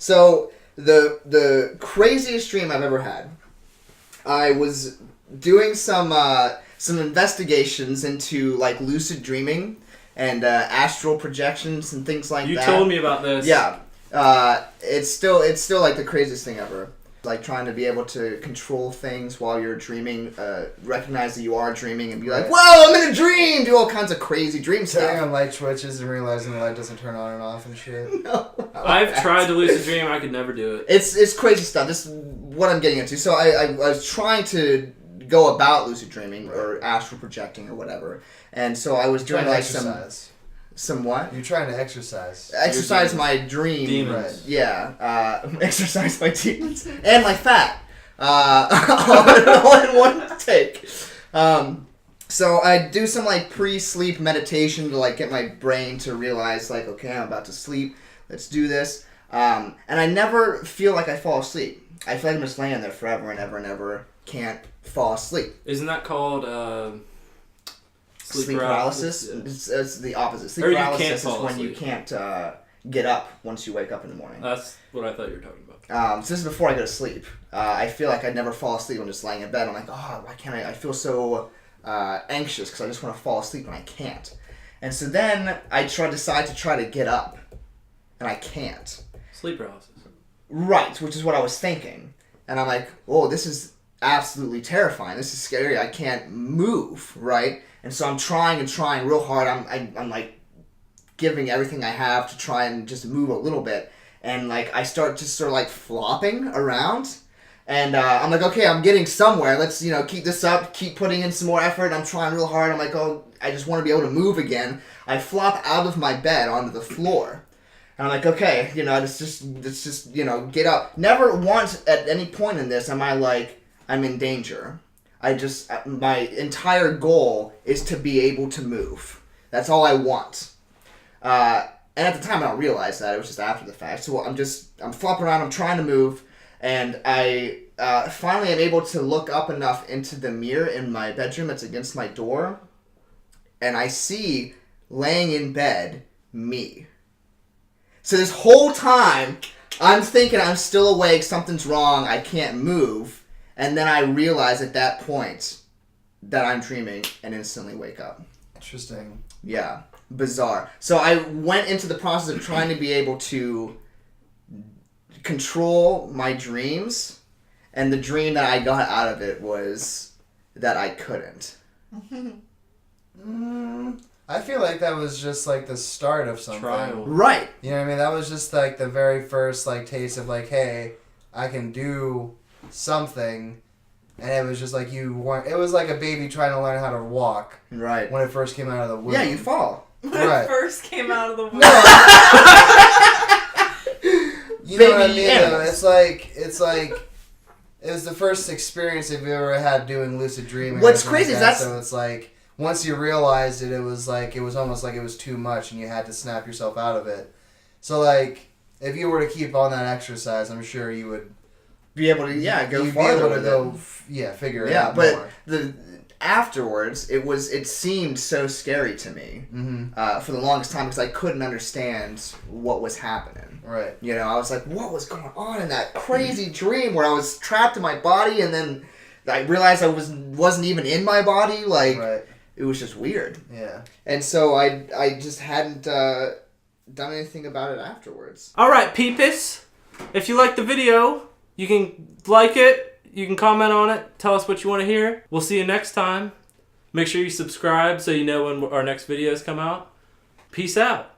So the craziest dream I've ever had. I was doing some investigations into like lucid dreaming and astral projections and things like that. You told me about this. Yeah. It's still like the craziest thing ever. Like trying to be able to control things while you're dreaming, recognize that you are dreaming and be like, whoa, I'm in a dream! Do all kinds of crazy dream stuff. Turning on light switches and realizing the light doesn't turn on and off and shit. No, I've tried to lucid dream. I could never do it. It's crazy stuff. This is what I'm getting into. So I was trying to go about lucid dreaming or astral projecting or whatever. And so I was doing like some what? You're trying to exercise. Exercise my dream. Demons. Right. Yeah. Exercise my demons. And my fat. All in one take. So I do some like pre-sleep meditation to like get my brain to realize like, okay, I'm about to sleep. Let's do this. And I never feel like I fall asleep. I feel like I'm just laying there forever and ever and ever. Can't fall asleep. Isn't that called sleep paralysis? Yeah. It's the opposite. Sleep or you paralysis can't is fall when asleep. you can't get up once you wake up in the morning. That's what I thought you were talking about. So this is before I go to sleep. I feel like I'd never fall asleep. I'm just laying in bed. I'm like, oh, why can't I? I feel so anxious because I just want to fall asleep and I can't. And so then I decide to try to get up, and I can't. Sleep paralysis. Right, which is what I was thinking. And I'm like, oh, this is absolutely terrifying. This is scary. I can't move, right? And so I'm trying real hard. I'm like giving everything I have to try and just move a little bit. And like I start just sort of like flopping around. And I'm like, okay, I'm getting somewhere. Let's, keep this up, keep putting in some more effort. I'm trying real hard. I'm like, oh, I just want to be able to move again. I flop out of my bed onto the floor. And I'm like, okay, let's just get up. Never once at any point in this am I like, I'm in danger. My entire goal is to be able to move. That's all I want. And at the time I don't realize that. It was just after the fact. So I'm flopping around, I'm trying to move, and I finally am able to look up enough into the mirror in my bedroom that's against my door, and I see, laying in bed, me. So this whole time, I'm thinking I'm still awake, something's wrong, I can't move. And then I realize at that point that I'm dreaming and instantly wake up. Interesting. Yeah. Bizarre. So I went into the process of trying to be able to control my dreams, and the dream that I got out of it was that I couldn't. I feel like that was just like the start of something. Trial. Right. You know what I mean? That was just like the very first like taste of like, hey, I can do something. And it was just like it was like a baby trying to learn how to walk. Right. When it first came out of the womb. Yeah, you fall. When Right. it first came out of the womb. You know what I Baby mean? animals. It's like it was the first experience if you ever had doing lucid dreaming. What's or crazy like is that. that's So it's like once you realized it was almost like it was too much and you had to snap yourself out of it. So like if you were to keep on that exercise, I'm sure you would be able to go you'd farther be able to with go it. figure it Yeah, out but more. afterwards it seemed so scary to me for the longest time because I couldn't understand what was happening. Right. I was like, what was going on in that crazy dream where I was trapped in my body and then I realized I wasn't even in my body. Like, Right. It was just weird. Yeah. And so I just hadn't done anything about it afterwards. All right, peepus. If you like the video, you can like it. You can comment on it. Tell us what you want to hear. We'll see you next time. Make sure you subscribe so you know when our next videos come out. Peace out.